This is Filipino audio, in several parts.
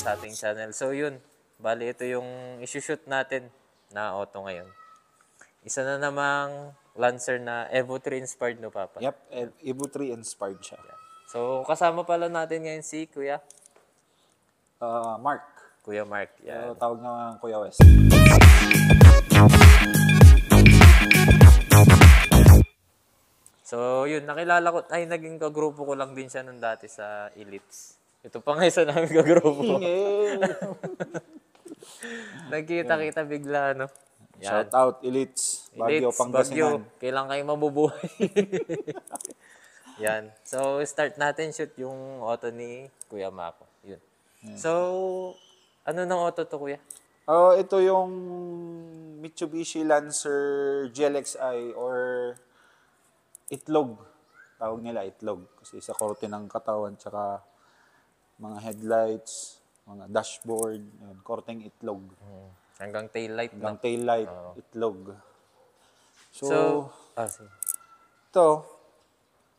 sa ating channel. So yun, bali ito yung isushoot natin na auto ngayon. Isa na namang Lancer na Evo 3 inspired, no, Papa? Yep, Evo 3 inspired siya. So kasama pala natin ngayon si Kuya Mark. Kuya Mark. Yan. Tawag na Kuya Wes. So yun, nakilala ko, ay naging kagrupo ko lang din siya nung dati sa Elites. Ito pa nga isa namin kagrupo ko. Nagkita-kita bigla, no? Yan. Shout out, Elites. Baguio, Pangasinan. Kailan kayo mabubuhay? Yan. So, start natin shoot yung auto ni Kuya Mako. Yun. So, ano ng auto to, Kuya? Ito yung Mitsubishi Lancer GLXI or itlog. Tawag nila itlog. Kasi sa korte ng katawan, tsaka mga headlights, mga dashboard, yun, korteng itlog. Hanggang taillight. Hanggang taillight, itlog. So sige. ito,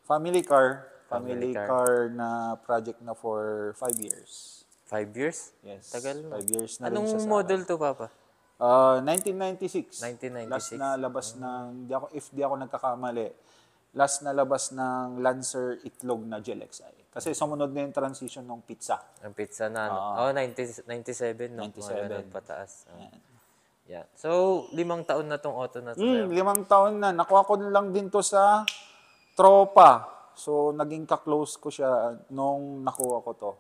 family car. Family car na project na for 5 years. 5 years? Yes. Tagal na. 5 years na rin Anong siya sa model to, Papa? 1996. 1996. Last na labas ng, if di ako nagkakamali, last na labas ng Lancer itlog na GLXI. Kasi sumunod na yung transition ng pizza. Ang pizza na, 97, no? 97. Pataas. Yeah. So, 5 taon na tong auto na to. 5 taon na. Nakuha ko lang din to sa tropa. So, naging ka-close ko siya nung nakuha ko to.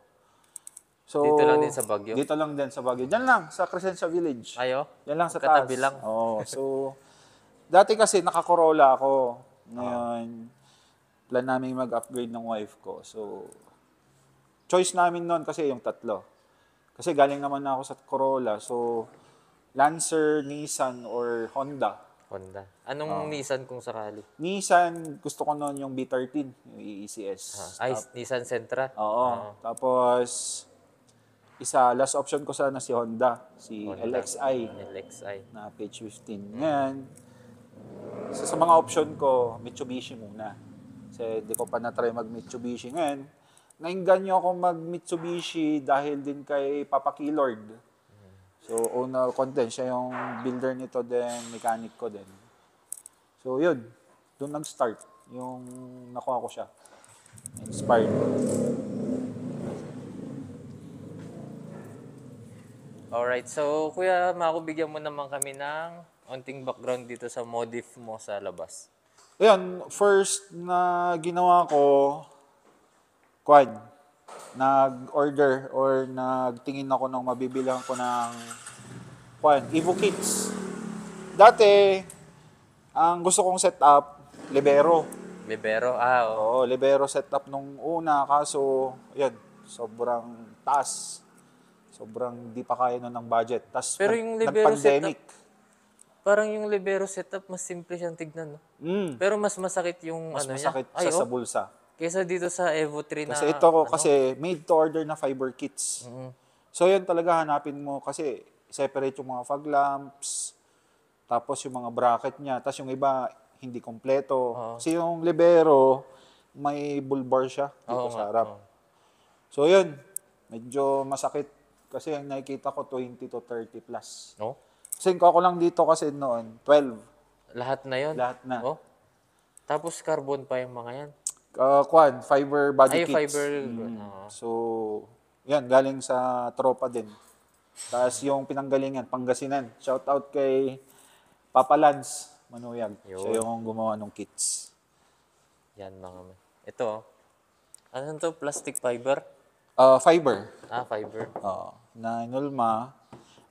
So, dito lang din sa Baguio? Dito lang din sa Baguio. Diyan lang, sa Crescencia Village. Ayo? Diyan lang sa taas. Katabi lang? Oo. So, dati kasi naka-Corolla ako. Ngayon, plan namin mag-upgrade ng wife ko. So, choice namin noon kasi yung tatlo. Kasi galing naman ako sa Corolla. So, Lancer, Nissan, or Honda. Honda. Anong Nissan kung sakali? Nissan, gusto ko noon yung B13, yung ECS. Nissan Sentra? Oo. Tapos, last option ko sana si Honda. Si LXI. LXI. Na page 15. Ngayon, sa mga option ko, Mitsubishi muna. Kasi di ko pa na-try mag-Mitsubishi. Ngayon, nainganyo ako mag-Mitsubishi dahil din kay Papa Keylord. So, owner ko din. Siya yung builder nito din, mechanic ko din. So, yun. Doon nag-start. Yung nakuha ko siya. Inspired. Alright. So, Kuya Mako, bigyan mo naman kami ng onting background dito sa modif mo sa labas. Ayan, first na ginawa ko, nag-order or nagtingin ako ng mabibilang ko ng Evo Kits. Dati, ang gusto kong setup, Libero. Libero? Oo. Oo, Libero setup nung una, kaso, yan, sobrang taas. Sobrang di pa kaya nun ng budget. Tas, pero yung Libero nag-pandemic. Parang yung Libero setup, mas simple siyang tignan, no? Pero mas masakit yung mas ano masakit niya. siya sa bulsa. Kesa dito sa Evo 3 na... Kasi ito kasi made to order na fiber kits. So yun talaga hanapin mo kasi separate yung mga fog lamps, tapos yung mga bracket niya, tapos yung iba hindi kompleto. Kasi yung Libero, may bull bar siya dito sa harap. So yun, medyo masakit kasi yung nakikita ko 20 to 30 plus. No? Kasi ko lang dito kasi noon, 12. Lahat na yun? Lahat na. Oh? Tapos carbon pa yung mga yan? Fiber body kits. Fiber. So, yan, galing sa tropa din. Tapos yung pinanggalingan, Pangasinan. Shout out kay Papa Lance Manuyag. Siya yung gumawa ng kits. Yan mga man. Ito, ano to? Plastic fiber? Fiber. Fiber. Na inulma.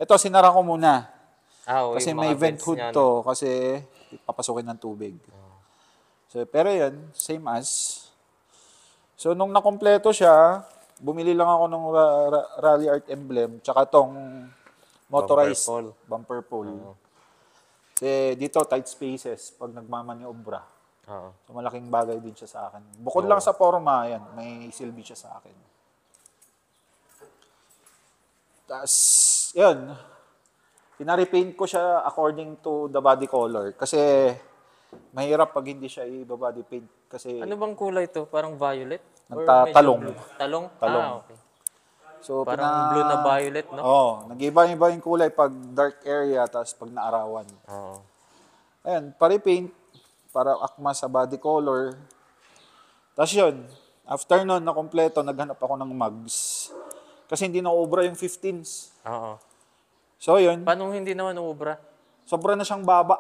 Ito, sinara ko muna. Kasi may vent hood to. Kasi papasukin ng tubig. So, pero yun, same as. So, nung nakompleto siya, bumili lang ako ng Rally Art emblem, tsaka tong motorized bumper pole. Kasi dito, tight spaces pag nagmamaniobra. So, malaking bagay din siya sa akin. Bukod lang sa forma, yan, may silbi siya sa akin. Tapos, yun, pinarepaint ko siya according to the body color. Kasi, mahirap pag hindi siya i-body paint kasi... Ano bang kulay to? Parang violet? Talong. Talong? Talong. Okay. So, Parang blue na violet, no? nag-iba-iba yung kulay pag dark area, tapos pag naarawan. Oo. Ayan, pa-repaint para akma sa body color. Tapos yun, after nun, na kompleto, naghanap ako ng mugs. Kasi hindi na obra yung 15s. Oo. So yun, Paano hindi naman uubra? sobra na siyang baba.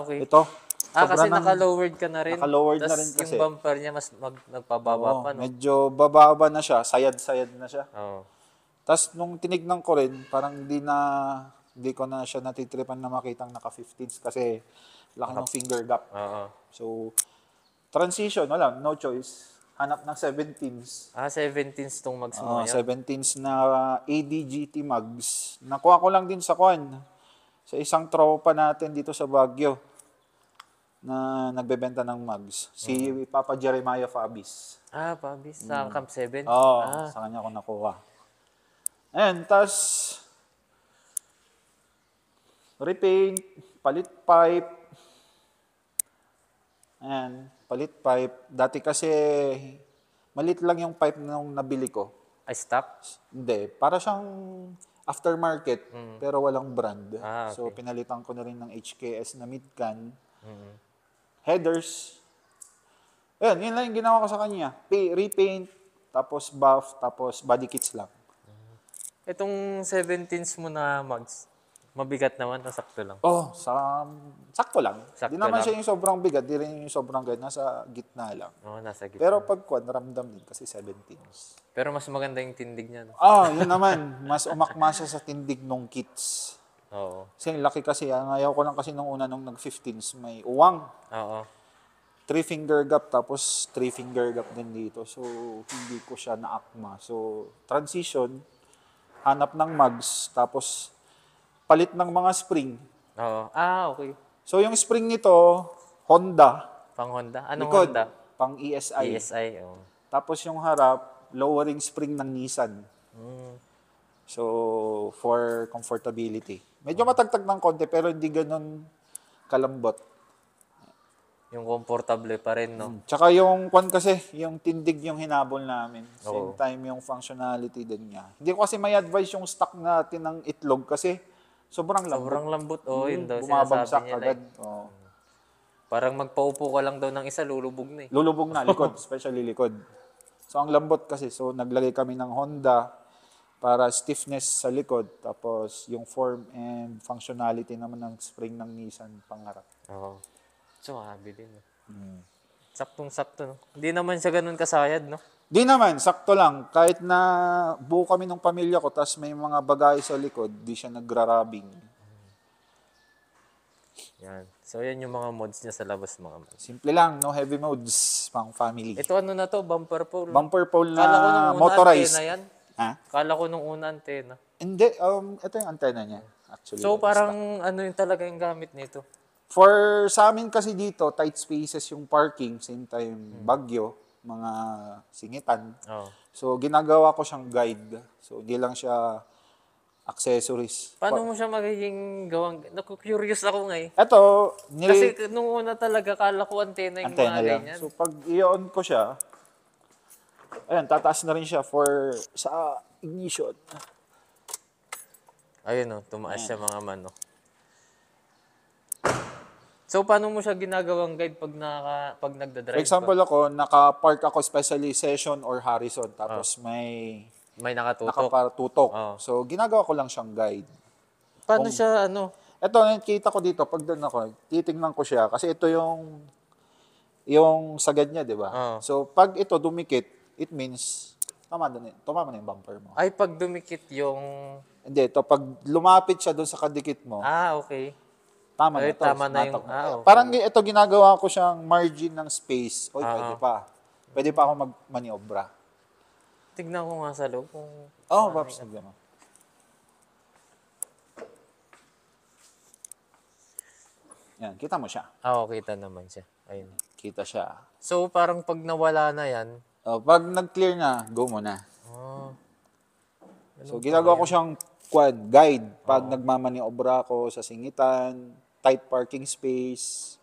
Okay. Ito. Kasi Sobra naka-lowered ka na rin. naka-lowered na Tas rin kasi. yung bumper niya mas nagpababa pa, no? Medyo bababa na siya, sayad-sayad na siya. Oo. Tapos nung tinignan ko rin, parang hindi ko na siya natitripan na makitang naka-15s kasi laki ng finger gap. Oo. So, transition, wala, no choice. Hanap ng 17s. 17s tong mags mo ngayon. 17s na ADGT mugs. Nakuha ko lang din sa sa isang tropa natin dito sa Baguio na nagbebenta ng mugs. Si Papa Jeremiah Fabis. Pabis. Sa Camp 7? Sa kanya ko nakuha. Ayan, tas repaint, palit pipe. Ayan, palit pipe. Dati kasi malit lang yung pipe nung nabili ko. Ay, stock? Hindi, para siyang aftermarket pero walang brand. Okay. So pinalitan ko na rin ng HKS na mid-can. Headers. Ayan, yun lang yung ginawa ko sa kanya. Repaint, tapos buff, tapos body kits lang. Itong 17s mo na mags, mabigat naman, sakto lang. Sakto lang. Sakto Di naman lang. siya yung sobrang bigat, di rin yung sobrang guide. Nasa gitna lang. Nasa gitna. Pero pag ramdam din kasi 17s. Pero mas maganda yung tindig niya, no? Yun naman. Mas umakma siya sa tindig nung kits. Oo. Kasi laki kasi. Ayaw ko lang kasi nung una nung nag-15s, may uwang. Oo. 3-finger gap, tapos 3-finger gap din dito. So, hindi ko siya naakma. So, transition, hanap ng mugs, tapos palit ng mga spring. Oo. Okay. So, yung spring nito, Honda. Pang Honda? Anong Likod, Honda? pang ESI. ESI, oo. Tapos yung harap, lowering spring ng Nissan. So, for comfortability. Medyo matagtag ng konti, pero hindi ganun kalambot. Yung comfortable pa rin, no? Tsaka yung kasi, yung tindig yung hinabol namin. Same time yung functionality din niya. Hindi ko kasi may advice yung stock natin ng itlog kasi sobrang lambot. Sobrang lambot, yun daw Bumabagsak sinasabi niya. agad. Parang magpaupo ka lang daw ng isa, lulubog na eh. Lulubog na, likod, especially likod. So, ang lambot kasi. So, naglagay kami ng Honda para stiffness sa likod. Tapos, yung form and functionality naman ng spring ng Nissan pangarap. Oo. So, habi din. Saktong-sakto, no? Hindi naman siya ganun kasayad, no? Di naman, sakto lang. Kahit na buo kami ng pamilya ko, tapos may mga bagay sa likod, di siya nagrarabing. Yan. So, yan yung mga mods niya sa labas, mga man. Simple lang, no heavy modes, pang family. Ito ano na to? Bumper pole. Bumper pole Kala ko nung na una motorized. antena yan. Ha? Kala ko nung una antena. Hindi, ito yung antenna niya. Actually, So, parang ano yung talaga yung gamit nito? for sa amin kasi dito, tight spaces yung parking, same time bagyo, mga singitan. Oo. So, ginagawa ko siyang guide. So, hindi lang siya accessories. Paano mo siya magiging gawang... Naku-curious ako nga eh. Ito, Kasi nung una talaga, kala ko antena yung antenna mga lang. ganyan. So, pag i-on ko siya, ayan, tataas na rin siya sa ignition. Ayun o, tumaas siya mga man. No? So, paano mo siya ginagawang guide pag nagdadrive For example ako, naka-park ako especially session or Harrison, tapos may May nakatutok. nakapatutok. Oo. So, ginagawa ko lang siyang guide. Paano siya, ano? Ito, nakikita ko dito, pag doon ako, titingnan ko siya, kasi ito yung sagad niya, di ba? Oo. So, pag ito dumikit, it means, tumama na yung bumper mo. Ay, pag dumikit yung... Hindi, ito, pag lumapit siya doon sa kadikit mo, Okay. tama na Ay, ito. tama na Snatok yung- na. okay. Parang ito, ginagawa ko siyang margin ng space. Oy, pwede pa. Pwede pa ako magmaniobra. Tignan ko nga sa loob kung... Paps, nagano. Yan, kita mo siya. Kita naman siya. Ayun. Kita siya. So, parang pag nawala na yan, Pag nag-clear na, go mo na. oh, So, ginagawa ko siyang guide pag nagmamaniobra ako sa singitan, tight parking space.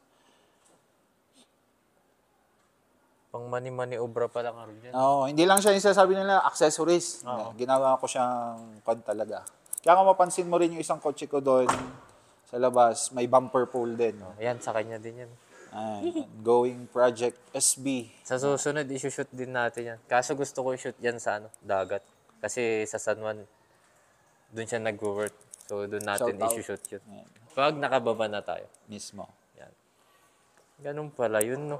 Pang mani-mani obra pa lang aro dyan. Oo, hindi lang siya yung sasabi nila, accessories. Ginawa ko siyang kwan talaga. Kaya kung mapansin mo rin yung isang kotse ko doon sa labas, may bumper pole din. Ayan, sa kanya din yan. Going Project SB. Sa susunod, isushoot din natin yan. Kaso gusto ko i-shoot yan sa dagat. Kasi sa San Juan, doon siya nag-work. So, doon natin Shout out. isushoot yun. Pag nakababa na tayo. Mismo. Yan. Ganun pala yun, no?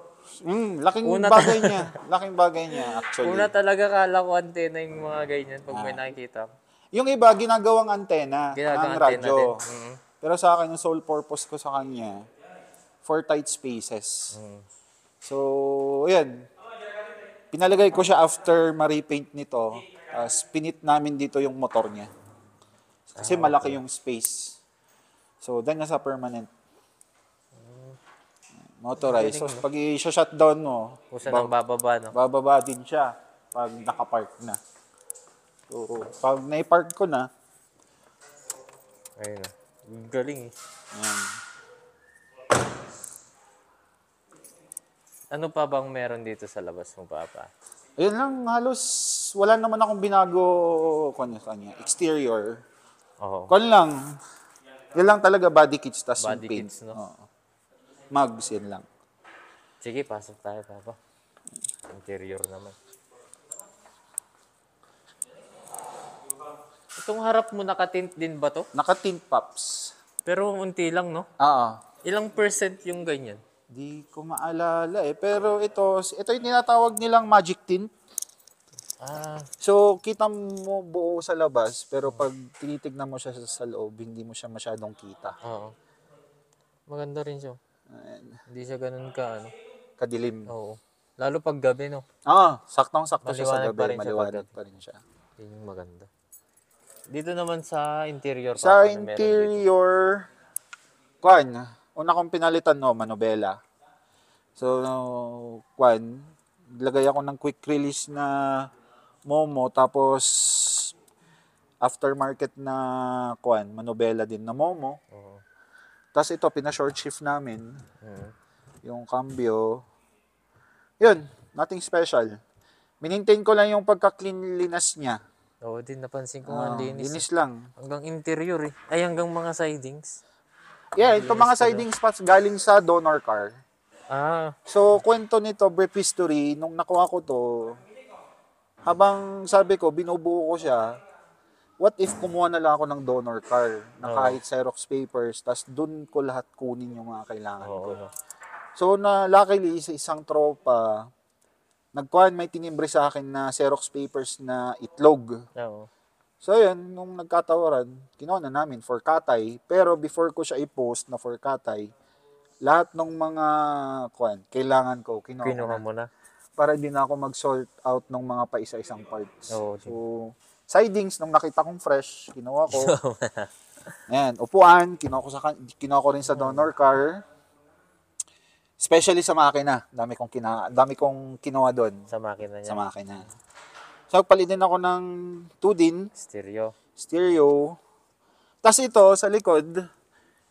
Laking bagay niya. Laking bagay niya, actually. Una talaga kala ko antena yung mga ganyan pag may nakikita. Yung iba, ginagawang antena ng Ginagawa radyo. antena din. Mhm. Pero sa akin, yung sole purpose ko sa kanya, for tight spaces. So, yan. Pinalagay ko siya after ma-repaint nito. Pinit namin dito yung motor niya. Kasi malaki yung space. So, dahil sa permanent. Motorized. So, pag i-shutdown mo, Kusa nang bababa, no? bababa din siya pag nakapark na. So, pag naipark ko na, Ayun, galing eh. ayan. Ano pa bang meron dito sa labas mo, Papa? Ayun lang, halos wala naman akong binago kanya, exterior. Oo. Kung lang, yun lang talaga body kits tas yung Body paint. kits, no? Oo. Mugs, yun lang. Sige, pasok tayo, Papa. Interior naman. Itong harap mo, nakatint din ba to? Naka-tint pops. Pero unti lang, no? Oo. Ilang percent yung ganyan? Di ko maalala eh. Pero ito yung tinatawag nilang magic tint. Ah, So, kita mo buo sa labas, pero pag tinitignan mo siya sa loob, hindi mo siya masyadong kita. oo. Maganda rin siya. Hindi siya ganun ka, ano? Kadilim. Oo. Lalo pag gabi, no? Saktong-sakto siya sa Maliwanag pa gabi. rin siya Maliwanag paggabi. pa rin siya. Yun yung maganda. Dito naman sa interior, Sa Papa, na meron dito. interior, una kong pinalitan, manobela. So, lagay ako ng quick release na Momo, tapos aftermarket na manobela din na Momo. Oo. Tapos ito, pina-short shift namin, Mhm. yung cambio. Yun, nothing special. Minintain ko lang yung pagka-cleanliness niya. Oo din, napansin ko nga ang linis. Linis lang. Hanggang interior eh. Ay, hanggang mga sidings. Yeah, ito mga siding spots galing sa donor car. Ah, So, kwento nito, brief history, nung nakuha ko to, habang sabi ko, binubuo ko siya, what if kumuha na lang ako ng donor car na kahit Xerox papers, tas dun ko lahat kunin yung mga kailangan ko. oo. So, luckily, sa isang tropa, may tinimbre sa akin na Xerox papers na itlog. Oo. So, yun, nung nagkatawaran, kinuha na namin for katay. Pero before ko siya i-post na for katay, lahat ng mga kailangan ko, kinuha ko Kinuha na. mo na. Para din ako mag-sort out ng mga paisa-isang parts. Oo, So, sidings, nung nakita kong fresh, kinuha ko. Ayan, upuan, kinuha ko rin sa donor car. Especially sa makina. Dami kong kinuha doon Sa makina niya. sa makina. So, palit din ako ng 2-din, stereo. Tapos ito, sa likod,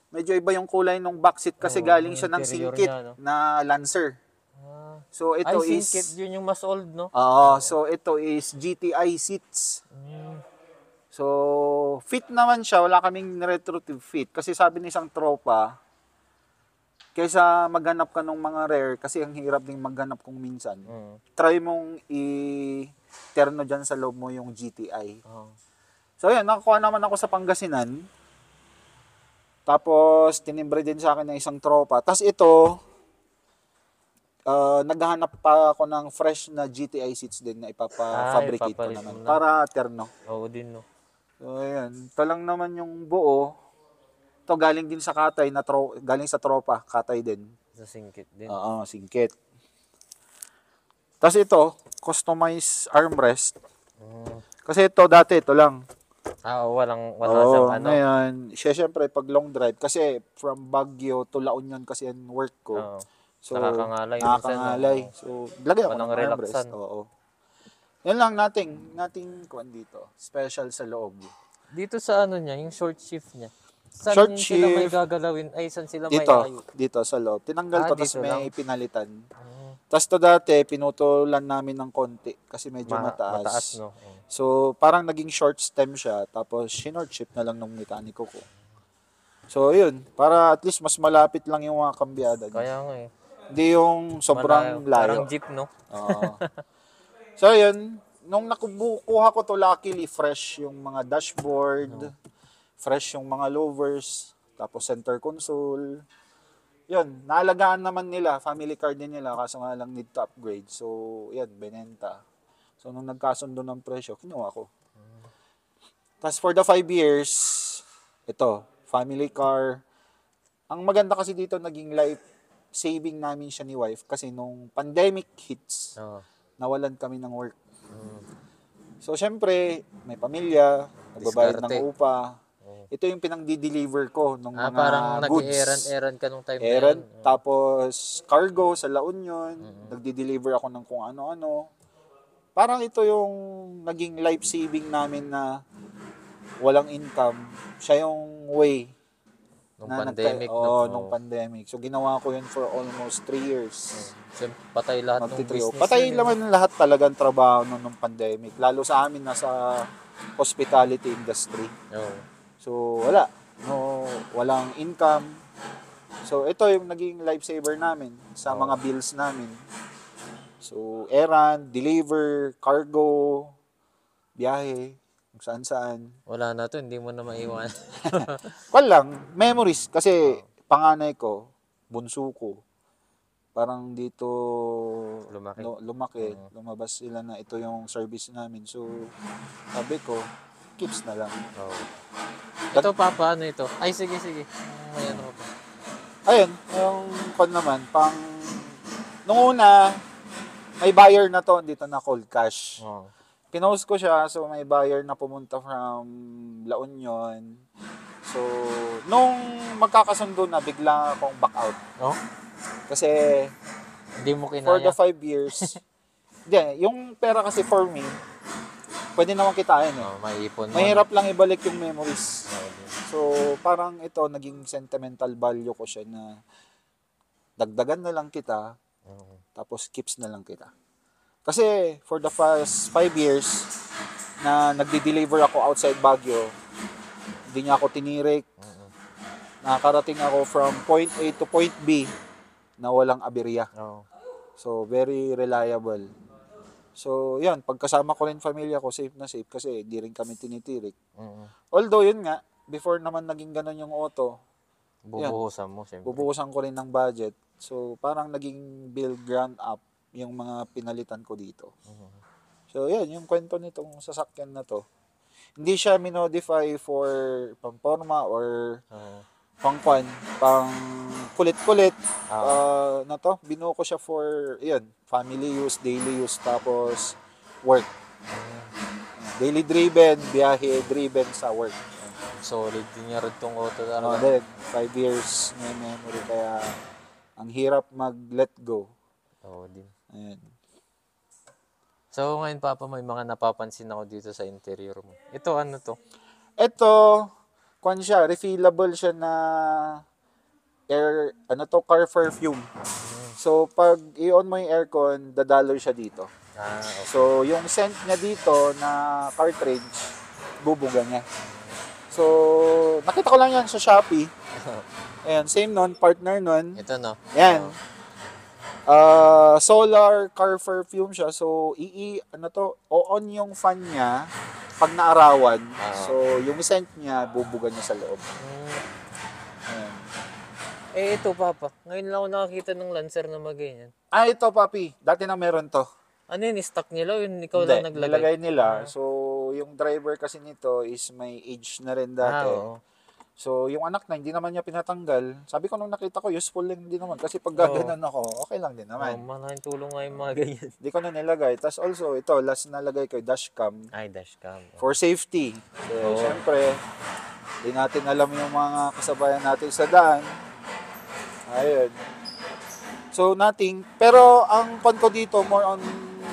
medyo iba yung kulay ng backseat kasi galing siya ng interior singkit niya, no? na Lancer. Ah. So, ito Ay, is... singkit. Yun yung mas old, no? So ito is GTI seats. Mm. So, fit naman siya. Wala kaming retrotube fit. Kasi sabi ni isang tropa, kaysa maghanap ka ng mga rare, kasi ang hirap ding maghanap kung minsan, try mong i-terno dyan sa loob mo yung GTI. Oh. So, yan. Nakakuha naman ako sa Pangasinan. Tapos, tinimbre din sa akin ng isang tropa. Tapos ito, naghahanap pa ako ng fresh na GTI seats din na ipapafabricate ko ipapalit naman. mo na. Para terno. Oo din, no? So, ayan. Ito lang naman yung buo. Ito galing din sa katay, galing sa tropa. Katay din. Sa singkit din. Oo, singkit. Tapos ito, customized armrest. Kasi ito, dati, ito lang. Wala Oo, siyang ano. ngayon, syempre, pag long drive, kasi from Baguio to La Union kasi ang work ko. Oo. So, Nakakangalay. nakakangalay. So, lagyan ako ng Walang armrest. relaxan. Oo. Yan lang nating kuwan dito. Special sa loob. Dito sa ano niya, yung short shift niya. Saan Short yun sila may shift. gagalawin? Ay, saan sila may Dito, aayos? dito sa loob. Tinanggal ko, tapos dito may lang. pinalitan. Tapos to dati, pinutulan namin ng konti kasi medyo mataas. Mataas, no? So, parang naging short stem siya. Tapos, short chip na lang ng mekaniko ko. So, yun. Para at least mas malapit lang yung mga kambyada niya. Kaya nga eh. Hindi yung sobrang layo. Parang jeep, no? Oo. So, yun. Nung nakuha ko to, luckily, fresh yung mga dashboard, fresh yung mga louvers, tapos center console. Yun, naalagaan naman nila, family car din nila, kaso nga lang need to upgrade. So, yan, benenta. So, nung nagkasundo ng presyo, kinuha ko. Tapos for the 5 years, ito, family car. Ang maganda kasi dito, naging life saving namin siya ni wife kasi nung pandemic hits, nawalan kami ng work. So, syempre, may pamilya, nagbabayad ng upa. Ito yung pinang-deliver ko nung mga parang goods. nag-errand ka nung time Errand, na yan. tapos cargo sa La Union, nagdi-deliver ako ng kung ano-ano. Parang ito yung naging life-saving namin na walang income. Siya yung way. Nung pandemic. Nung pandemic. So, ginawa ko yun for almost 3 years. Siyempre, patay lahat ng business. Patay naman lahat talagang trabaho nung pandemic. Lalo sa amin, nasa hospitality industry. So, wala. Walang income. So, ito yung naging lifesaver namin sa mga bills namin. So, errand, deliver, cargo, biyahe, kung saan-saan. Wala na to, hindi mo na maiwan. Lang, memories. Kasi, panganay ko, bunso ko, parang dito lumaki. Lumabas sila na ito yung service namin. So, sabi ko, keeps na lang. Ito, Papa, ano ito? Ay, sige. May ano pa. Ayun, yung naman, nung una, may buyer na to, dito na cold cash. Pinost ko siya, so may buyer na pumunta from La Union. So, nung magkakasundo na, bigla akong back out. Kasi, hindi mo kinaya. For the 5 years, hindi, yung pera kasi for me, pwede naman kitain eh. Maiipon mo. Mahirap lang ibalik yung memories. So, parang ito, naging sentimental value ko siya na dagdagan na lang kita, tapos keeps na lang kita. Kasi, for the past 5 years, na nagdi-deliver ako outside Baguio, hindi niya ako tinirik. Nakakarating ako from point A to point B na walang aberya. So, very reliable. So, yun, pagkasama ko rin pamilya ko, safe na safe kasi di rin kami tinitirik. Although, yun nga, before naman naging ganun yung auto, bubuhusan mo, siyempre. Bubuhusan ko rin ng budget. So, parang naging build ground up yung mga pinalitan ko dito. So, yan, yung kwento nitong sasakyan na to. Hindi siya minodify for pang-forma or pang kulit-kulit. Na to, binuo ko siya for, yun, family use, daily use, tapos work. Daily driven, biyahe driven sa work. Solid din niya rin itong auto. 5 years may memory, kaya ang hirap mag-let go. Din. Ayan. So, ngayon, Papa, may mga napapansin ako dito sa interior mo. Ito, ano to? Ito, refillable siya na car perfume. So, pag i-on mo yung aircon, dadaloy siya dito. Okay. So, yung scent niya dito na cartridge, bubuga niya. So, nakita ko lang yan sa Shopee. Ayan, same nun, partner nun. Ito, no? Yan. Solar car perfume siya. So, on yung fan niya pag naarawan. So, yung scent niya, bubuga niya sa loob. Ayan. Ito, Papa. Ngayon lang ako nakakita ng Lancer na maganyan. Ito, papi. Dati na meron to. Ano yun? Stock nila? Yun, ikaw lang naglagay? Nilagay nila. So, yung driver kasi nito is may age na rin dati. So, yung anak na, hindi naman niya pinatanggal. Sabi ko nung nakita ko, useful lang din naman. Kasi pag gaganan ako, okay lang din naman. Malaking tulong nga yung mga ganyan. Hindi ko na nilagay. Tapos also, ito, last nalagay ko, dashcam. Dashcam. For safety. So, syempre, hindi natin alam yung mga kasabayan natin sa daan. Ayun. So, nothing. Pero, ang kon ko dito,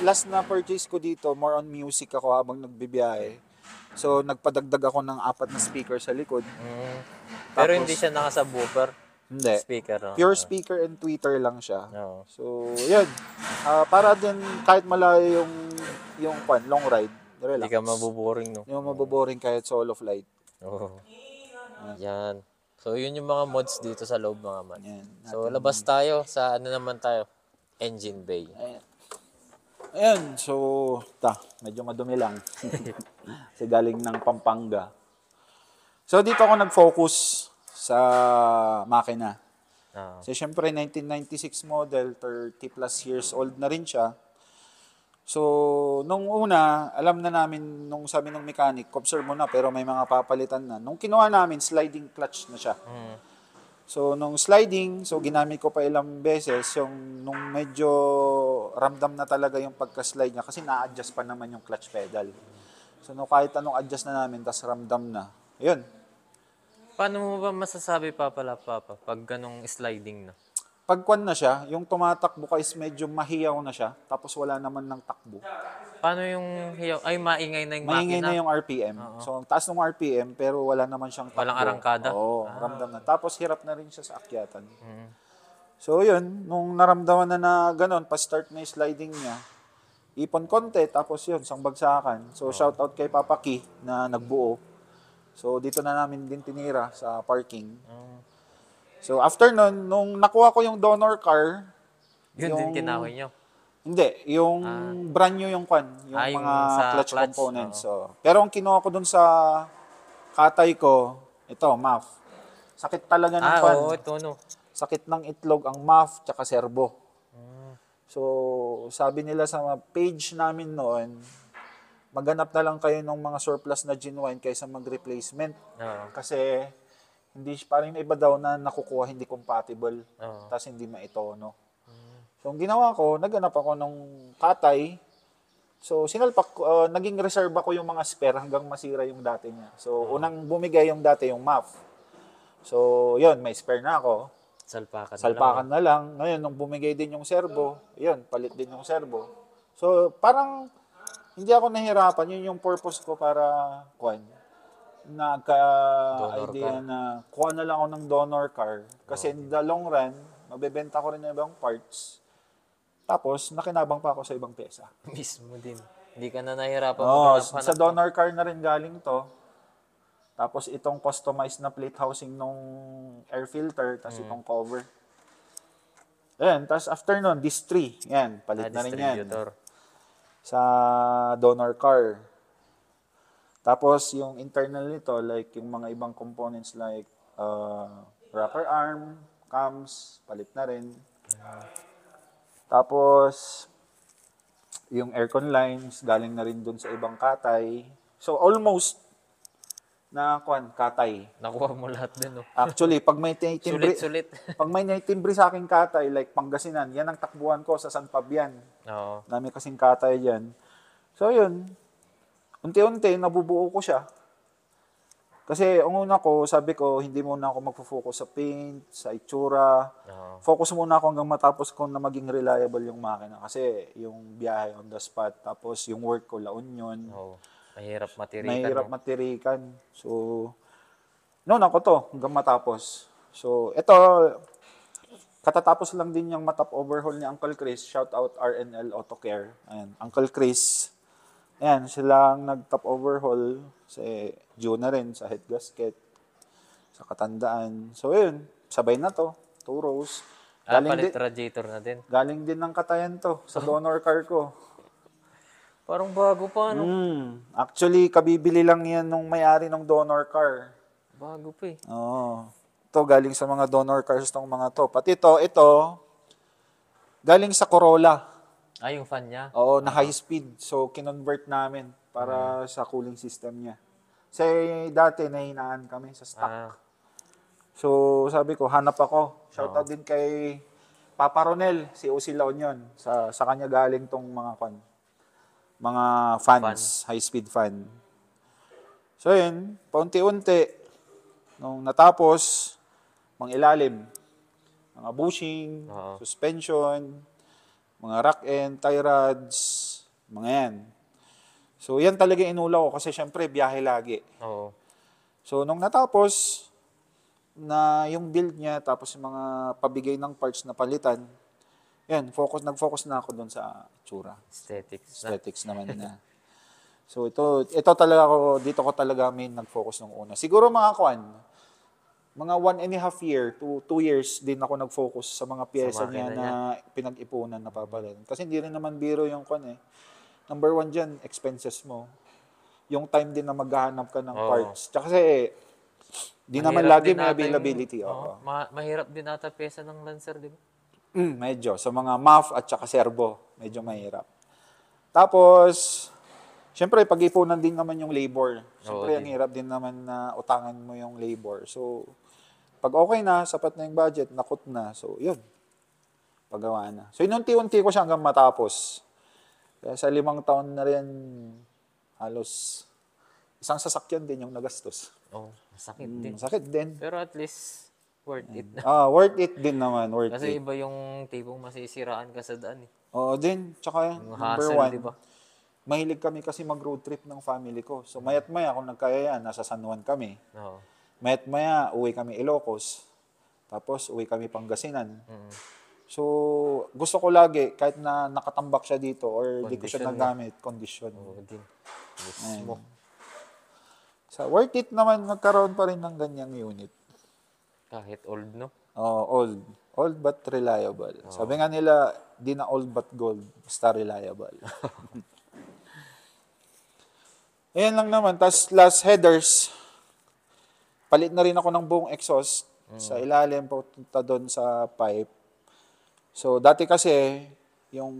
last na purchase ko dito, more on music ako habang nagbibiyahe. So, nagpadagdag ako ng 4 na speaker sa likod. Pero hindi siya naka-subwoofer? Hindi. Speaker, no? Pure speaker and tweeter lang siya. Oo. So, yun. Para din kahit malayo yung long ride, Hindi relax. ka mabuboring, no? Hindi mo maboboring kahit solo flight. Oo. Yan. So, yun yung mga mods dito sa loob, mga man. Yan. So, labas tayo sa ano naman tayo? Engine bay. Ayan. So, medyo madumi lang. Kasi galing ng Pampanga. So, dito ako nag-focus sa makina. Oo. So, syempre, 1996 model, 30 plus years old na rin siya. So, nung una, alam na namin, nung sabi ng mechanic, observe mo na, pero may mga papalitan na. Nung kinuha namin, sliding clutch na siya. So, nung sliding, so ginamit ko pa ilang beses, nung medyo ramdam na talaga yung pagka-slide niya, kasi na-adjust pa naman yung clutch pedal. So, nung kahit anong adjust na namin, tas ramdam na. Ayun. Paano mo ba masasabi papa, pag ganong sliding na? Pagkwan na siya, yung tumatakbo ka is medyo mahiyaw na siya, tapos wala naman ng takbo. Paano yung hiyaw? Ay, maingay na yung Maingay makina. na yung RPM. So, ang taas ng RPM, pero wala naman siyang takbo. Walang arangkada? Oo, ramdam na. Tapos, hirap na rin siya sa akyatan. So, yun, nung naramdaman na gano'n, pa-start na yung sliding niya, ipon konti, tapos yun, isang bagsakan. So, shout out kay Papa Ki na nagbuo. So, dito na namin din tinira sa parking. So, after nun, nung nakuha ko yung donor car, Yun din kinahoy nyo. hindi, yung brand new yung yung yung mga sa clutch clutch, components. So, pero ang kinuha ko dun sa katay ko, ito, MAF. Sakit talaga ng Oo, ito no. Sakit ng itlog ang MAF tsaka servo. So, sabi nila sa page namin noon, maghanap na lang kayo ng mga surplus na genuine kaysa mag-replacement. Oo. Kasi, parang yung iba daw na nakukuha hindi compatible. Oo. Tapos hindi maitono. So, ang ginawa ko, naghanap ako ng katay. So, sinalpak ko, naging reserve ako yung mga spare hanggang masira yung dati niya. So, unang bumigay yung dati yung MAF. So, yun, may spare na ako. Salpakan Na lang. Ngayon, nung bumigay din yung servo, yun, palit din yung servo. So, parang hindi ako nahirapan. Yun yung purpose ko para, nagka-idea na kuha na lang ako ng donor car. Kasi in the long run, mabebenta ko rin ng ibang parts. Tapos, nakinabang pa ako sa ibang pyesa. Mismo din. Hindi ka na nahihirapan Sa donor car na rin galing to. Tapos, itong customized na plate housing nung air filter, tapos itong cover. Ayan, tapos after nun, disc 3. Yan, palit na rin yan. distributor. Sa donor car. Tapos, yung internal nito, like yung mga ibang components like rocker arm, cams, palit na rin. Tapos, yung aircon lines, galing na rin dun sa ibang katay. So, almost na katay. Nakuha mo lahat din, no? Actually, pag may timbre, Sulit-sulit. pag may timbre sa aking katay, like Pangasinan, yan ang takbuhan ko sa San Fabian. Oo. Dami kasing katay dyan. So, yun. Unti-unti, nabubuo ko siya. Kasi, ang una ko, sabi ko, hindi muna ako magpo-focus sa paint, sa itsura. Oo. Focus muna ako hanggang matapos ko na maging reliable yung makina. Kasi, yung biyahe on the spot, tapos yung work ko, La Union. Oo. Mahirap matirikan. Mahirap no? matirikan. So, noon ako to, hanggang matapos. So, ito, katatapos lang din yung matap overhaul ni Uncle Chris. Shout out RNL Auto Care. Ayan, Uncle Chris. Ayan, silang nag-top overhaul. Kasi due na rin sa head gasket. Sa katandaan. So, yun. Sabay na to. 2 rows. Palit radiator na din. Galing din ng katayan to. Sa donor car ko. Parang bago pa, no? Actually, kabibili lang yan nung may-ari ng donor car. Bago pa eh. Oo. Ito, galing sa mga donor cars tong mga to. Pati ito, galing sa Corolla. Yung fan niya? Oo, na high speed. So, kinonvert namin para sa cooling system niya. Kasi dati, nahinaan kami sa stock. So, sabi ko, hanap ako. Shoutout din kay Papa Ronel, si Usi La Union. Sa kanya galing tong mga fans, high-speed fan. So, yun, paunti-unti, nung natapos, ilalim, mga bushing, suspension, mga rack end, tie rods, mga yan. So, yan talaga inulaw ko kasi syempre, biyahe lagi. Oo. So, nung natapos, na yung build niya, tapos yung mga pabigay ng parts na palitan, yan, nag-focus na ako doon sa itsura. Aesthetics na. Aesthetics naman na. So ito talaga dito ko talaga main nag-focus nung una. Siguro mga 1.5 year to 2 years din ako nag-focus sa mga pyesa niya makina na pinag-ipunan na papalit. Kasi hindi rin naman biro yung Number 1 dyan, expenses mo. Yung time din na maghahanap ka ng parts. Tsaka kasi, di naman lagi may availability. Mahirap din ata pyesa ng Lancer, di ba? Medyo. Sa mga MAF at saka servo, medyo mahirap. Tapos, syempre, pag-ipunan din naman yung labor. Syempre, ang hirap din naman na utangan mo yung labor. So, pag okay na, sapat na yung budget, nakot na. So, yun. Paggawa na. So, inunti-unti ko siya hanggang matapos. Kaya sa 5 taon na rin, halos isang sasakyan din yung nagastos. Sakit din. Sakit din. Pero at least, worth it na. Worth it din naman. Worth Kasi it. iba yung tipong masisiraan ka sa daan eh. Oo din. Tsaka, Yung number hassle, 1, di ba? mahilig kami kasi mag-road trip ng family ko. So, mayat-maya, kung nagkaya yan, nasa San Juan kami. Oo. Mayat-maya, uwi kami Ilocos. Tapos, uwi kami Pangasinan. So, gusto ko lagi, kahit na nakatambak siya dito or di ko siya nagamit, condition. Oo din. Mismo. So, worth it naman nagkaroon pa rin ng ganyang unit. Kahit old, no? Old. Old but reliable. Sabi nga nila, di na old but gold, basta reliable. Ayan lang naman. Tapos last headers, palit na rin ako ng buong exhaust sa ilalim, papunta doon sa pipe. So, dati kasi, yung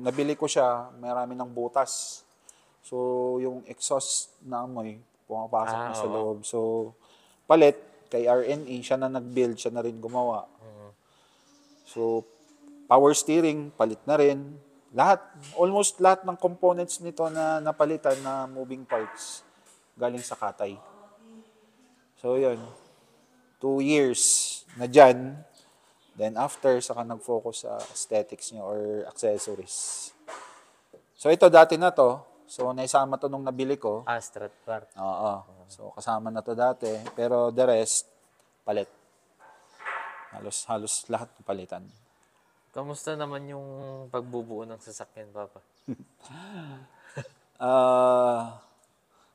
nabili ko siya, marami ng butas. So, yung exhaust na amoy, pumapasok na sa loob. So, palit, kay RNE, siya na nag-build, siya na rin gumawa. So, power steering, palit na rin. Almost lahat ng components nito na napalitan na moving parts, galing sa Katay. So, yun. 2 years na dyan. Then after, saka nag-focus sa aesthetics niya or accessories. So, ito dati na to. So, naisama to nung nabili ko. Strat bar. Oo. So, kasama na to dati. Pero the rest, palit. Halos lahat palitan. Kamusta naman yung pagbubuo ng sasakyan, Papa?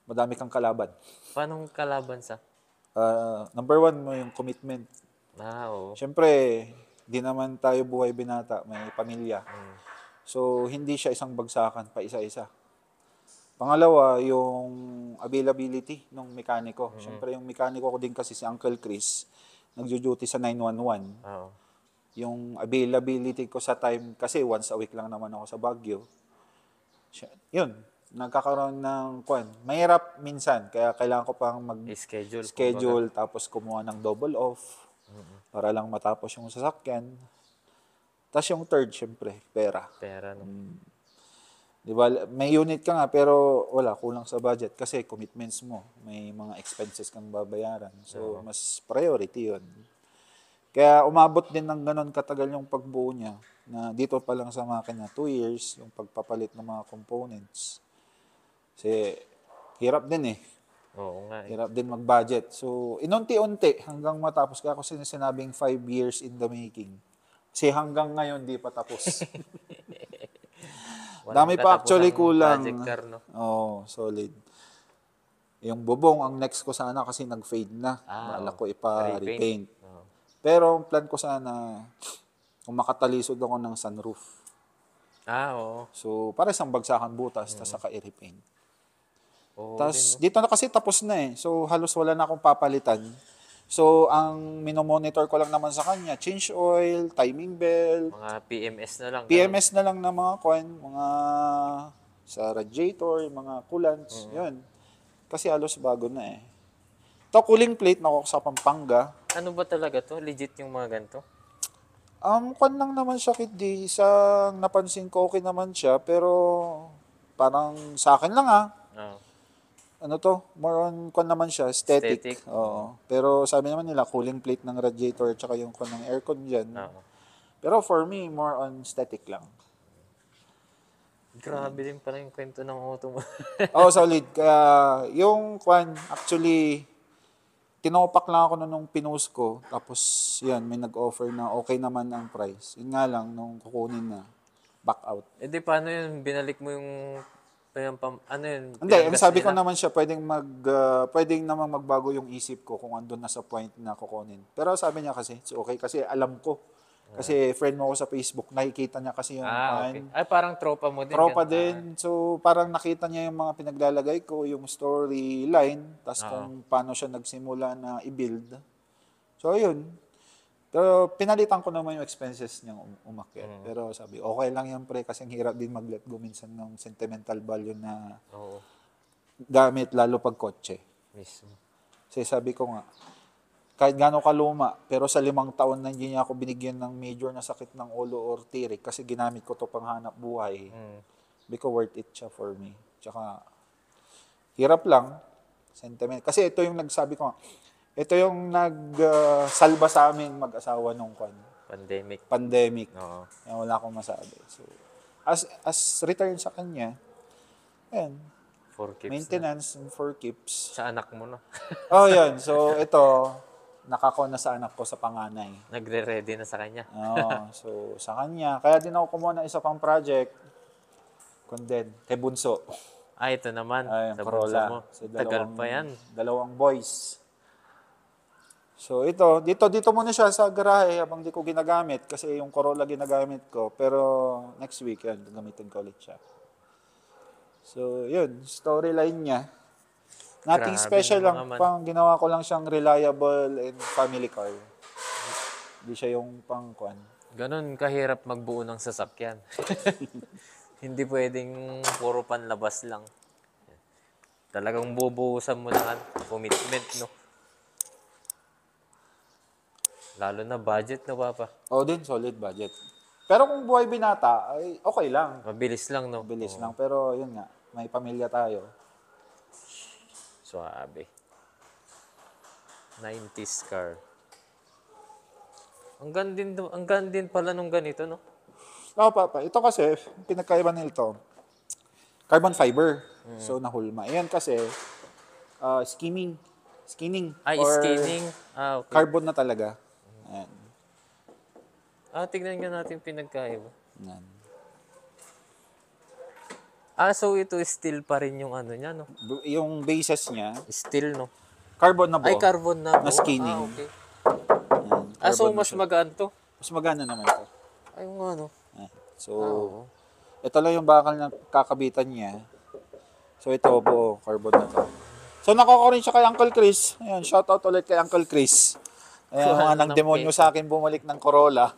Madami kang kalaban. Paano kalaban sa? Number 1 mo yung commitment. Oo. Siyempre, di naman tayo buhay binata, may pamilya. So, hindi siya isang bagsakan, pa isa-isa. Pangalawa, yung availability ng mekaniko. Siyempre, yung mekaniko ko din kasi si Uncle Chris, nagjo-duty sa 911. Oo. Yung availability ko sa time, kasi once a week lang naman ako sa Baguio. Yun, nagkakaroon ng mahirap minsan, kaya kailangan ko pang schedule tapos kumuha ng double off para lang matapos yung sasakyan. Tapos yung third, syempre, pera. Pera, no? Diba, may unit ka nga pero wala, kulang sa budget kasi commitments mo, may mga expenses kang babayaran. So, mas priority yun. Kaya umabot din ng ganon katagal yung pagbuo niya na dito pa lang sa makina 2 years yung pagpapalit ng mga components. Kasi hirap din eh. Oo nga. Hirap din mag-budget. So, inunti-unti hanggang matapos. Kaya ako sinabing 5 years in the making. Kasi hanggang ngayon di pa tapos. Dami pa actually kulang. Project car, no? Solid. Yung bubong, ang next ko sana kasi nag-fade na. Balak ko ipa-repaint. Pero ang plan ko sana, kung makatalisod ako ng sunroof. Oo. So, para isang bagsakan butas, tapos saka i-repaint. Tapos, dito na kasi tapos na eh. So, halos wala na akong papalitan. So, ang minomonitor ko lang naman sa kanya, change oil, timing belt. Mga PMS na lang. PMS na lang na mga mga sa radiator, mga coolants, yun. Kasi halos bago na eh. Ito, cooling plate na sa Pampanga. Ano ba talaga to? Legit yung mga ganito? Lang naman siya, Kid. Sa napansin ko, okay naman siya. Pero, parang sa akin lang ano to, more on naman siya, aesthetic. Oo. Pero sabi naman nila, cooling plate ng radiator tsaka yung ng aircon dyan. Pero for me, more on aesthetic lang. Grabe din pala yung kwento ng auto mo. Solid. Kaya yung actually, tinopak lang ako nung pinost ko. Tapos, yan, may nag-offer na okay naman ang price. Yun nga lang, nung kukunin na, back out. Eh di paano yun? Binalik mo ano yun? Hindi, ang Pinanggas sabi ko nila? naman siya, pwedeng naman magbago yung isip ko kung andun na sa point na kukunin. Pero sabi niya kasi, it's okay. Kasi alam ko. Kasi friend mo ako sa Facebook, nakikita niya kasi yung Okay. Ay, parang tropa mo din. tropa ganun. din. So, parang nakita niya yung mga pinaglalagay ko, yung storyline, tas kung paano siya nagsimula na i-build. So, yun. Pero pinalitan ko naman yung expenses niyang umakyat. Pero sabi, okay lang yan pre, kasi ang hirap din mag-let go minsan ng sentimental value na Oo. gamit, lalo pag kotse. Mismo. Kasi sabi ko nga, kahit gano'ng kaluma, pero sa 5 taon na hindi niya ako binigyan ng major na sakit ng ulo or tirik kasi ginamit ko to pang hanap buhay, because worth it siya for me. Tsaka, hirap lang, sentiment. Kasi ito yung nagsabi ko nga, ito yung nagsalba sa amin mag-asawa nung pandemic. Oo. Kaya wala akong masabi. So, as return sa kanya, ayan, 4 keeps na. maintenance and 4 keeps. Sa anak mo na. Oh, yun. So, ito, nakako na sa anak ko sa panganay. Nagre-ready na sa kanya. Oo. So, sa kanya. Kaya din ako kumuha ng isa pang project. Kunden. Kay Bunso. Ito naman. Ay, sa Corolla. bunso mo. So, Tagal pa yan. Dalawang boys. So, ito. Dito muna siya sa garahe habang di ko ginagamit. Kasi yung Corolla ginagamit ko. Pero, next week, yan. Gamitin ko ulit siya. So, yun. Storyline niya. Nothing Grabe special lang. naman. Pang ginawa ko lang siyang reliable and family car. Hindi siya yung pang-kwan. Ganon kahirap magbuo ng sasakyan. Hindi pwedeng puro panlabas lang. Talagang bubuhusan mo ng commitment, no? Lalo na budget, no, Papa? O din, solid budget. Pero kung buhay binata, ay okay lang. Mabilis lang, no? Mabilis lang. Pero yun nga, may pamilya tayo. Suabe. 90s car. Ang ganda din pala nung ganito, no? Oo, Papa. Ito kasi, pinagkaiba nito, carbon fiber. So, nahulma. Ayan kasi, skimming. Skinning. or Skinning. Okay. Carbon na talaga. Ayan. Tignan nga natin pinagkaiba. Ayan. So ito steel pa rin yung ano niya, no? Yung bases niya, Steel, no? carbon na buo. Carbon na. Na skinning. Okay. Ayan, So carbon na mas siya. magaan to. Mas magana naman ito. Ay, yung ano. Ayan. So, Oo. ito lang yung bakal na kakabitan niya. So, ito, buo, carbon na to. So, nakuha rin siya kay Uncle Chris. Ayan, shoutout ulit kay Uncle Chris. Ayan, mga nang demonyo sa akin bumalik ng Corolla.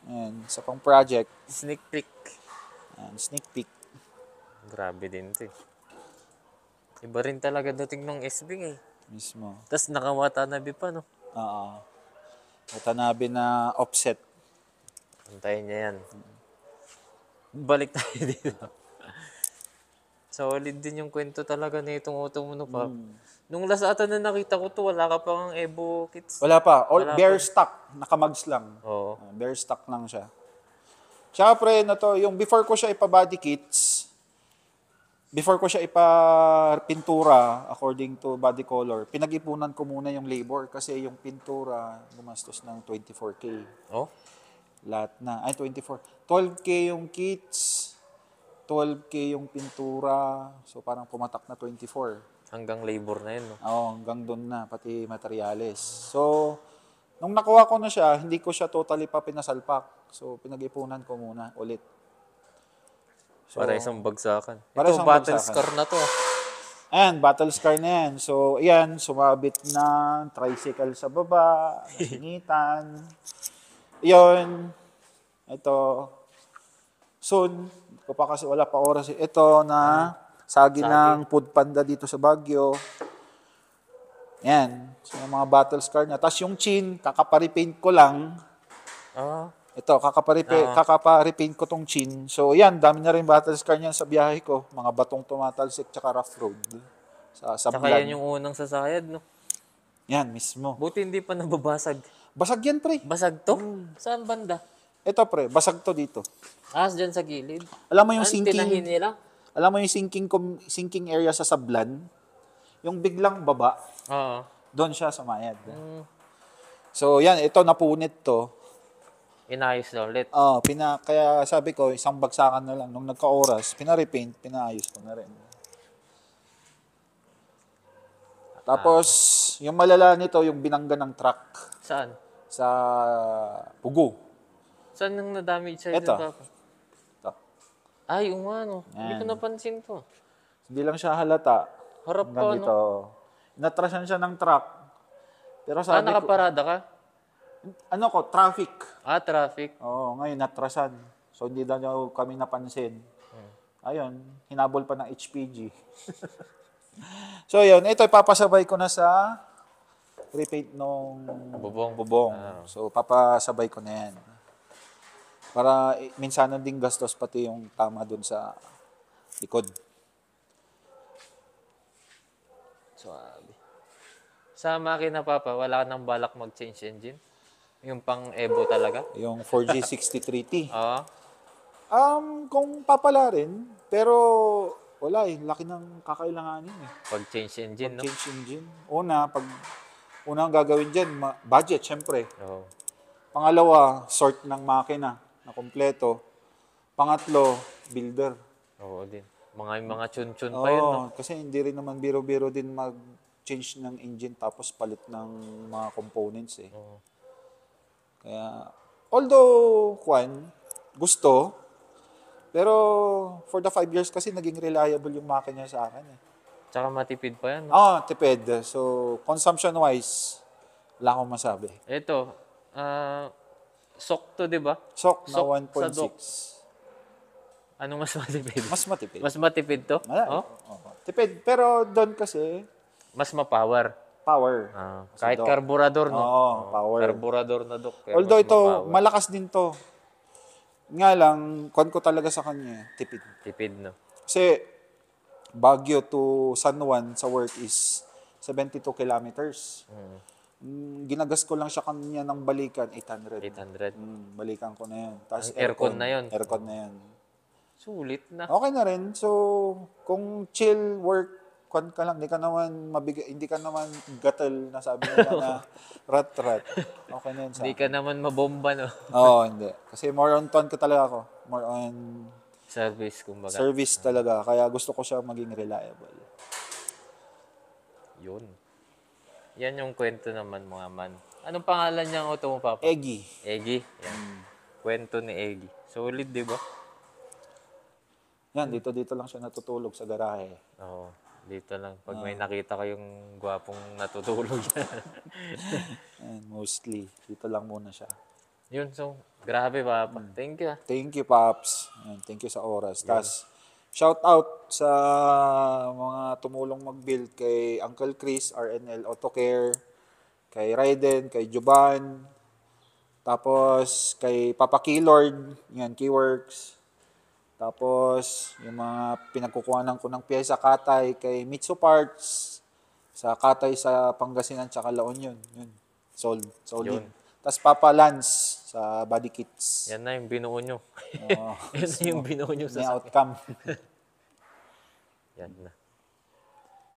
Ayan, sa pang project. Sneak peek. Ayan, sneak peek. Grabe din to eh. Iba rin talaga dating ng SBing eh. Mismo. Tapos nakawatanabe pa, no? Oo. Watanabe na offset. Antayin niya yan. Balik tayo dito. Solid din yung kwento talaga na itong auto mo, no, Pap? Nung last ata na nakita ko to, wala ka pang Evo kits. Wala pa. Bare stock. Nakamags lang. Oo. Bare stock lang siya. Tsaka pre, na to, yung before ko siya ipa-body kits, before ko siya ipa-pintura according to body color, pinag-ipunan ko muna yung labor kasi yung pintura gumastos ng 24K. Oh? Lahat na. Ay, 24. 12K yung kits, 12K yung pintura. So, parang pumatak na 24. Hanggang labor na yun, no? Oo, hanggang doon na, pati materials. So, nung nakuha ko na siya, hindi ko siya totally pa pinasalpak. So, pinag-ipunan ko muna ulit. So, Para isang bagsakan. Para Ito, isang battle bagsakan. scar na to. ayan, battle scar na yan. So, ayan, sumabit na tricycle sa baba, nasingitan. Yun, ito, soon, ko pa kasi wala pa oras. Ito na, sagi ng food panda dito sa Baguio. Yan. So, yung mga battle scar niya. Tapos yung chin, kakaparipaint ko lang. Ah, Ito, kakaparipaint ko tong chin. So, yan, dami na rin battle scar niyan sa biyahe ko. Mga batong tumatalsik, tsaka rough road. Sa tsaka Sablan. yan yung unang sasayad, no? Yan, mismo. Buti hindi pa nababasag. Basag yan, pre. Basag to? Saan banda? Ito, pre. Basag to dito. Dyan sa gilid. Alam mo yung Tinahin sinking, nila? alam mo yung sinking area sa Sablan? yung biglang baba, Oo. doon siya sumayad. So, yan, ito napunit to. Inayos na ulit. Kaya sabi ko, isang bagsakan na lang. Nung nagka-oras, pinarepaint, pinaayos ko na rin. Tapos, yung malala nito, yung binangga ng truck Saan? sa Pugo. Saan nang na-damage sa'yo Ito. Papa? Ito. Ay, ano. Hindi ko Yan. napansin to. Hindi lang siya halata. Harap Hanggang pa, dito. Inatrasan siya ng truck. Pero sabi ko, nakaparada ka? traffic. Traffic. Oo, ngayon natrasan. So, hindi daw kami napansin. Ayun, hinabol pa ng HPG. So, yun. Ito, papasabay ko na sa repaint nung bubong. So, papasabay ko na yan. Para minsan ding gastos pati yung tama dun sa likod. Suwabe. Sa makina, Papa, wala ka nang balak mag-change engine? Yung pang Evo talaga? Yung 4G63T. Oo. Kung papala rin, pero wala laki ng kakailanganin Pag-change engine, no? Change engine. Unang gagawin dyan, budget, syempre. Oo. Pangalawa, sort ng makina na kompleto. Pangatlo, builder. Oo din. Mga chun-chun pa yun, no? Kasi hindi rin naman biro-biro din mag-change ng engine tapos palit ng mga components Oo. Kaya, although, gusto, pero for the 5 years kasi naging reliable yung makina sa akin Tsaka matipid pa yan, no? Tipid. So, consumption-wise, wala akong masabi. Ito, SOC to, di ba? SOC na SOC sa 1.6. Ano mas matipid? Mas matipid. Mas matipid to? Oo. Tipid. Pero doon kasi, Mas ma-power. power. Kahit karburador, no? Power. Karburador na, Dok. Pero Although mas ito, ma-power. malakas din to. Nga lang, ko talaga sa kanya, tipid. Tipid, no? Kasi, Baguio to San Juan sa work is 72 kilometers. Ginagas ko lang siya kanya ng balikan, 800. 800. Balikan ko na yan. Tapos Aircon na yun. Aircon na yan. Sulit na. Okay na rin. So, kung chill work, ka lang, hindi ka naman gatal na sabi nila na rat-rat. Okay na yun sa Hindi ka naman mabomba, no? hindi. Kasi more on ton ko talaga ako. More on Service, kumbaga. service talaga. Kaya gusto ko siya maging reliable. Yun. Yan yung kwento naman, mga man. Anong pangalan niyang auto mo, Papa? Eggy. Eggy. Yan. Kwento ni Eggy. Solid, di ba? Yan, dito lang siya natutulog sa garahe. Oo. Dito lang. Pag may nakita kayong gwapong natutulog yan. And mostly, dito lang muna siya. Yun, so, grabe, Papa. Thank you, Thank you, Pops. And thank you sa oras. Tas, shout out sa mga tumulong mag-build kay Uncle Chris, RNL Auto Care, kay Raiden, kay Juban, tapos kay Papa Keylord, yan, Keyworks. Tapos, yung mga pinagkukuhanan ko ng pyesa Katay kay Mitsu Parts, sa Katay sa Pangasinan, tsaka La Union. Yun. Solid. Yun. Tapos Papa Lance sa Body Kits. Yan na yung binuo nyo. Yan na yung binuo nyo May sa outcome. Yan na.